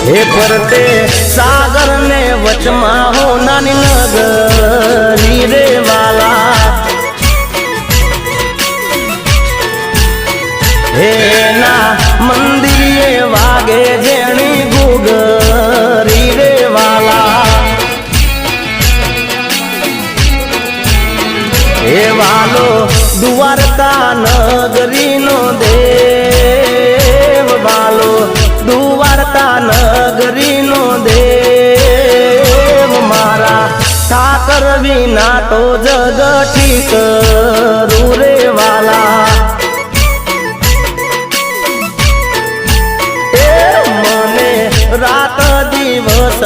हे परते सागर ने वचमा हो नानी नगरी रे वाला हे ना मंदिरे वागे जेणी गुगरी रे वाला हे वालो द्वारका नगरी नो देव वालो द्वारका नगरी नो देव मारा ठाकर विना तो जग ठीक रे वाला रात दिवस